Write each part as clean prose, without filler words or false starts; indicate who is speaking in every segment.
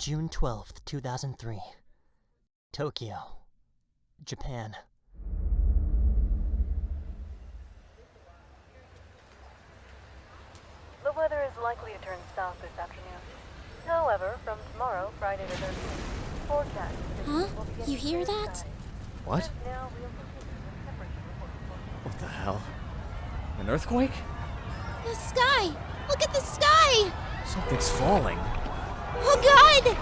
Speaker 1: June 12th, 2003. Tokyo, Japan.
Speaker 2: The weather is likely to turn south this afternoon. However, from tomorrow, Friday the 13th, forecast.
Speaker 3: Huh? You hear that?
Speaker 4: What? What the hell? An earthquake?
Speaker 3: The sky! Look at the sky!
Speaker 4: Something's falling.
Speaker 3: Oh God!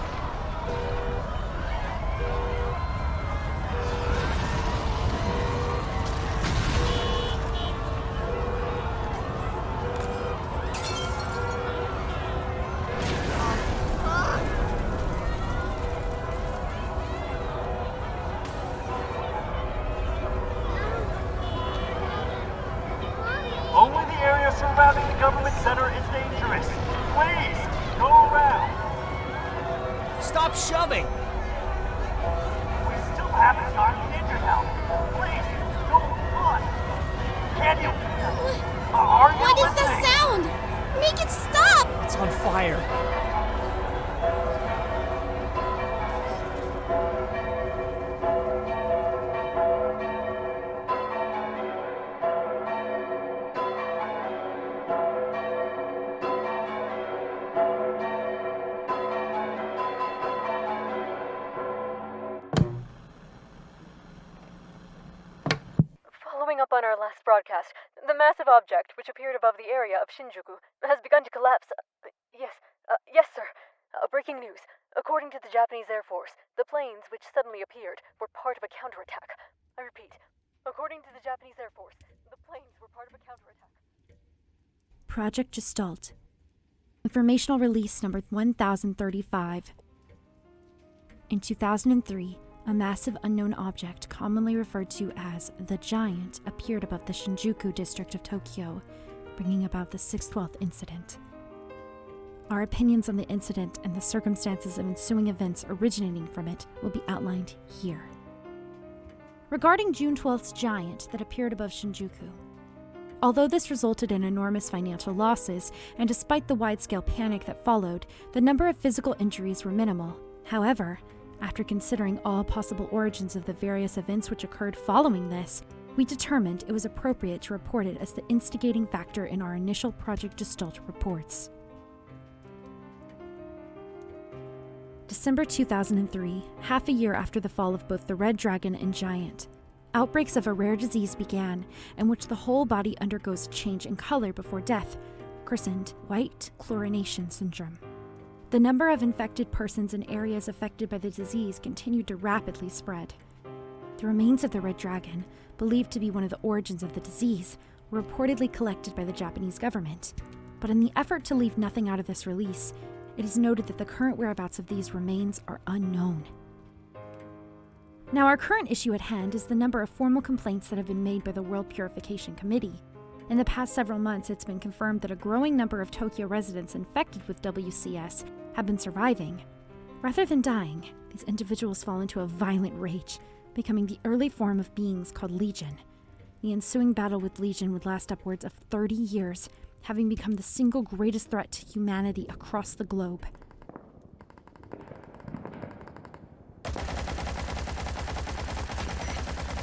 Speaker 5: Only the area surrounding the government center is dangerous. Please, go around.
Speaker 4: Stop shoving!
Speaker 5: We still haven't gotten injured help. Please, don't run. Can you? Are you
Speaker 3: What is the
Speaker 5: listening?
Speaker 3: sound? Make it stop!
Speaker 4: It's on fire.
Speaker 2: Following up on our last broadcast, the massive object which appeared above the area of Shinjuku has begun to collapse. Yes, sir. Breaking news. According to the Japanese Air Force, the planes which suddenly appeared were part of a counterattack. I repeat, according to the Japanese Air Force, the planes were part of a counterattack.
Speaker 6: Project Gestalt. Informational release number 1035. In 2003, a massive unknown object, commonly referred to as the Giant, appeared above the Shinjuku district of Tokyo, bringing about the 6/12 incident. Our opinions on the incident and the circumstances of ensuing events originating from it will be outlined here. Regarding June 12th's Giant that appeared above Shinjuku, although this resulted in enormous financial losses, and despite the wide-scale panic that followed, the number of physical injuries were minimal. However, after considering all possible origins of the various events which occurred following this, we determined it was appropriate to report it as the instigating factor in our initial Project Gestalt reports. December 2003, half a year after the fall of both the Red Dragon and Giant, outbreaks of a rare disease began, in which the whole body undergoes a change in color before death, christened white chlorination syndrome. The number of infected persons in areas affected by the disease continued to rapidly spread. The remains of the Red Dragon, believed to be one of the origins of the disease, were reportedly collected by the Japanese government. But in the effort to leave nothing out of this release, it is noted that the current whereabouts of these remains are unknown. Now, our current issue at hand is the number of formal complaints that have been made by the World Purification Committee. In the past several months, it's been confirmed that a growing number of Tokyo residents infected with WCS have been surviving. Rather than dying, these individuals fall into a violent rage, becoming the early form of beings called Legion. The ensuing battle with Legion would last upwards of 30 years, having become the single greatest threat to humanity across the globe.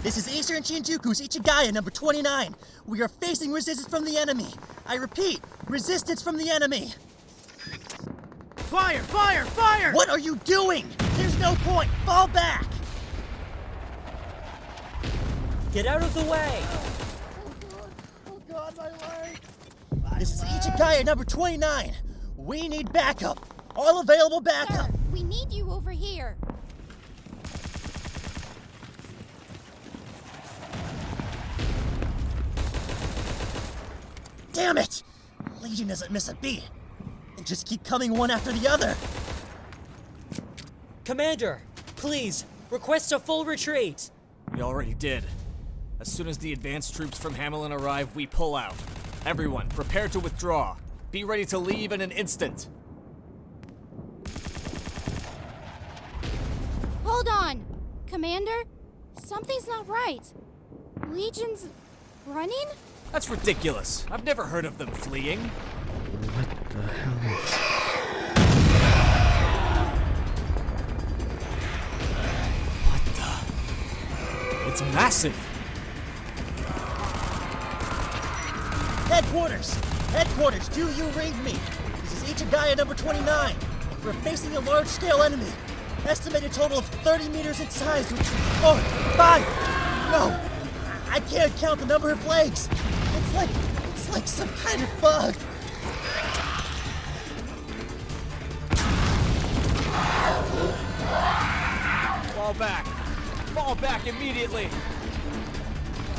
Speaker 1: This is Eastern Shinjuku's Ichigaya number 29. We are facing resistance from the enemy. I repeat, resistance from the enemy.
Speaker 4: Fire! Fire! Fire!
Speaker 1: What are you doing? There's no point. Fall back.
Speaker 7: Get out of the way!
Speaker 1: Oh God, my leg. This is Ichigaya number 29. We need backup. All available backup.
Speaker 3: Sir, we need you over here.
Speaker 1: Damn it! Legion doesn't miss a beat. They just keep coming one after the other.
Speaker 7: Commander, please, request a full retreat.
Speaker 4: We already did. As soon as the advanced troops from Hamelin arrive, we pull out. Everyone, prepare to withdraw. Be ready to leave in an instant.
Speaker 3: Hold on. Commander, something's not right. Legion's running?
Speaker 4: That's ridiculous. I've never heard of them fleeing.
Speaker 8: What the hell?
Speaker 4: It's massive.
Speaker 1: Headquarters! Headquarters, do you read me? This is Ichigaya number 29. We're facing a large-scale enemy. Estimated total of 30 meters in size, which... Oh, 5! No! I can't count the number of legs! It's like some kind of bug!
Speaker 4: Fall back. Fall back immediately.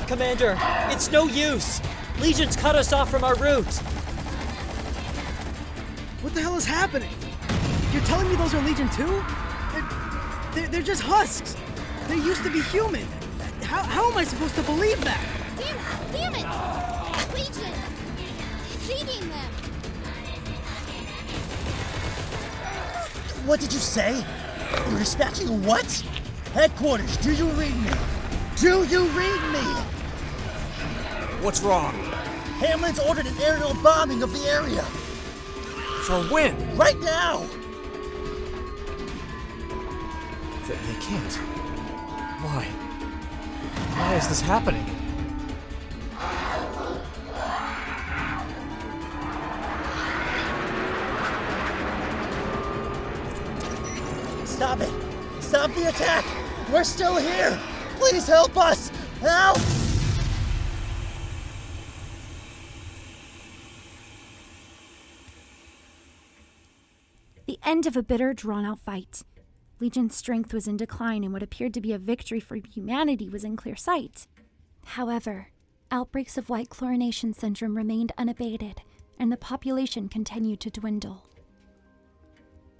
Speaker 7: Commander, it's no use! Legion's cut us off from our route!
Speaker 8: What the hell is happening? You're telling me those are Legion too? They're just husks. They used to be human. How am I supposed to believe that?
Speaker 3: Damn it! Legion! It's eating them!
Speaker 1: What did you say? You're dispatching a what? Headquarters, do you read me? Do you read me?
Speaker 4: What's wrong?
Speaker 1: Hamlin's ordered an aerial bombing of the area.
Speaker 4: For when?
Speaker 1: Right now!
Speaker 4: They can't. Why? Why is this happening?
Speaker 1: Stop it! Stop the attack! We're still here! Please help us! Help!
Speaker 6: The end of a bitter, drawn-out fight. Legion's strength was in decline, and what appeared to be a victory for humanity was in clear sight. However, outbreaks of white chlorination syndrome remained unabated, and the population continued to dwindle.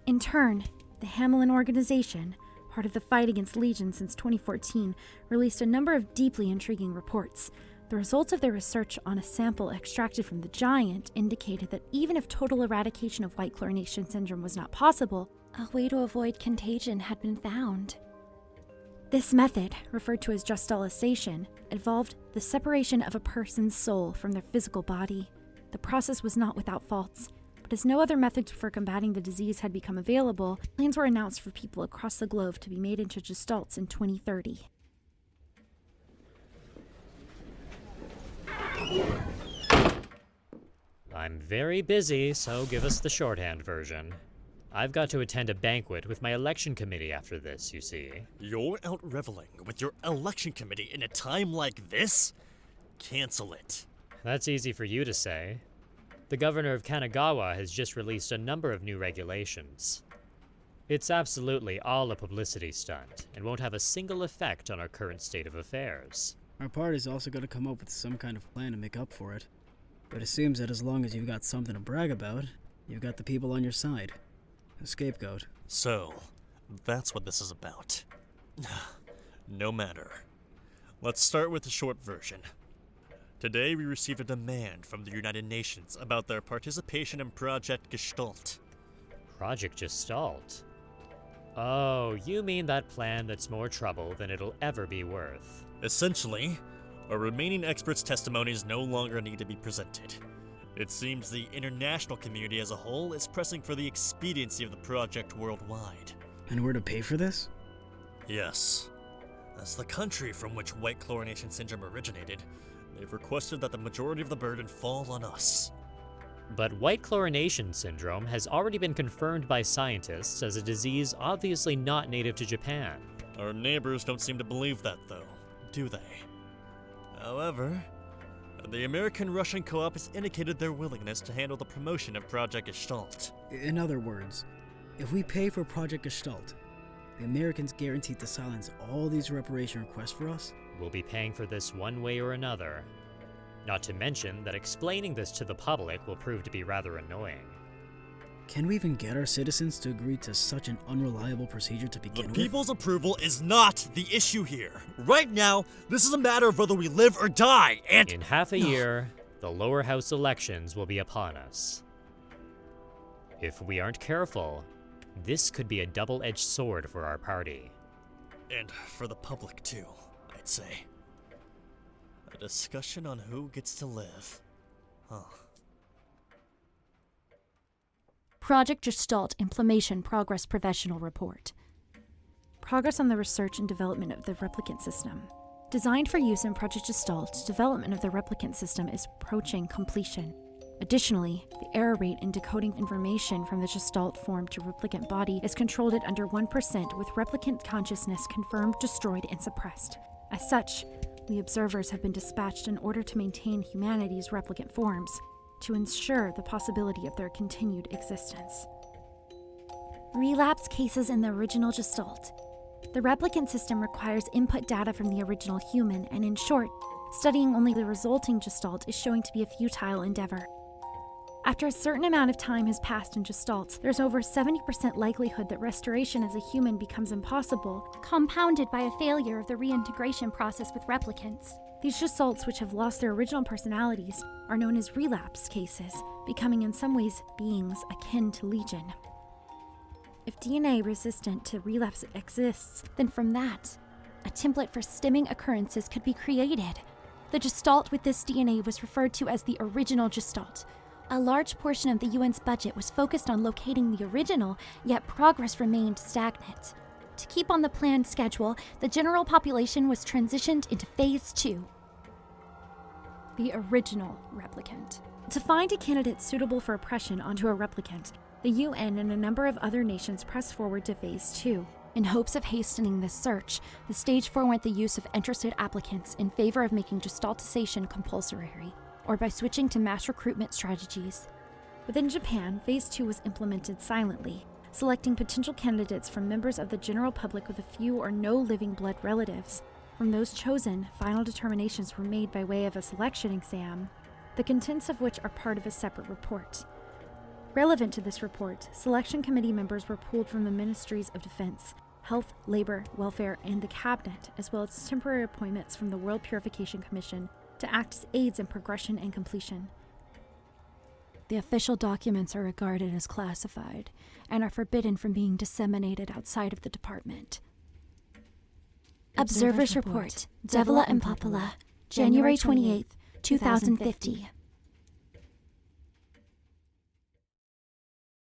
Speaker 6: In turn, the Hamelin organization, part of the fight against Legion since 2014, released a number of deeply intriguing reports. The results of their research on a sample extracted from the giant indicated that even if total eradication of white chlorination syndrome was not possible, a way to avoid contagion had been found. This method, referred to as justalization, involved the separation of a person's soul from their physical body. The process was not without faults, but as no other methods for combating the disease had become available, plans were announced for people across the globe to be made into gestalts in 2030.
Speaker 7: I'm very busy, so give us the shorthand version. I've got to attend a banquet with my election committee after this, you see.
Speaker 9: You're out reveling with your election committee in a time like this? Cancel it.
Speaker 7: That's easy for you to say. The governor of Kanagawa has just released a number of new regulations. It's absolutely all a publicity stunt, and won't have a single effect on our current state of affairs.
Speaker 8: Our party's also got to come up with some kind of plan to make up for it. But it seems that as long as you've got something to brag about, you've got the people on your side. A scapegoat.
Speaker 9: So, that's what this is about. No matter. Let's start with the short version. Today we received a demand from the United Nations about their participation in Project Gestalt.
Speaker 7: Project Gestalt? Oh, you mean that plan that's more trouble than it'll ever be worth.
Speaker 9: Essentially, our remaining experts' testimonies no longer need to be presented. It seems the international community as a whole is pressing for the expediency of the project worldwide.
Speaker 8: And we're to pay for this?
Speaker 9: Yes. As the country from which white chlorination syndrome originated, they've requested that the majority of the burden fall on us.
Speaker 7: But white chlorination syndrome has already been confirmed by scientists as a disease obviously not native to Japan.
Speaker 9: Our neighbors don't seem to believe that, though, do they? However, the American-Russian co-op has indicated their willingness to handle the promotion of Project Gestalt.
Speaker 8: In other words, if we pay for Project Gestalt, the Americans guaranteed to silence all these reparation requests for us?
Speaker 7: We'll be paying for this one way or another. Not to mention that explaining this to the public will prove to be rather annoying.
Speaker 8: Can we even get our citizens to agree to such an unreliable procedure to begin with?
Speaker 9: The people's approval is not the issue here. Right now, this is a matter of whether we live or die, and—
Speaker 7: In half a year, the lower house elections will be upon us. If we aren't careful, this could be a double-edged sword for our party.
Speaker 9: And for the public, too, I'd say. A discussion on who gets to live. Huh.
Speaker 6: Project Gestalt Implementation Progress Professional Report. Progress on the research and development of the replicant system. Designed for use in Project Gestalt, development of the replicant system is approaching completion. Additionally, the error rate in decoding information from the Gestalt form to replicant body is controlled at under 1%, with replicant consciousness confirmed, destroyed, and suppressed. As such, we observers have been dispatched in order to maintain humanity's replicant forms, to ensure the possibility of their continued existence. Relapse cases in the original Gestalt. The replicant system requires input data from the original human, and in short, studying only the resulting Gestalt is showing to be a futile endeavor. After a certain amount of time has passed in Gestalts, there's over 70% likelihood that restoration as a human becomes impossible,
Speaker 3: Compounded by a failure of the reintegration process with replicants.
Speaker 6: These Gestalts, which have lost their original personalities, are known as relapse cases, becoming in some ways beings akin to Legion. If DNA resistant to relapse exists,
Speaker 3: Then from that, a template for stemming occurrences could be created. The Gestalt with this DNA was referred to as the original Gestalt. A large portion of the UN's budget was focused on locating the original, yet progress remained stagnant. To keep on the planned schedule, the general population was transitioned into Phase 2.
Speaker 6: the original replicant. To find a candidate suitable for oppression onto a replicant, the UN and a number of other nations pressed forward to Phase 2.
Speaker 3: In hopes of hastening this search, the stage forwent the use of interested applicants in favor of making gestaltization compulsory, or by switching to mass recruitment strategies.
Speaker 6: Within Japan, Phase 2 was implemented silently, selecting potential candidates from members of the general public with a few or no living blood relatives. From those chosen, final determinations were made by way of a selection exam, the contents of which are part of a separate report. Relevant to this report, selection committee members were pooled from the Ministries of Defense, Health, Labor, Welfare, and the Cabinet, as well as temporary appointments from the World Purification Commission to act as aids in progression and completion.
Speaker 3: The official documents are regarded as classified and are forbidden from being disseminated outside of the department. Observers Report, Devola and Popola, January 28, 2050.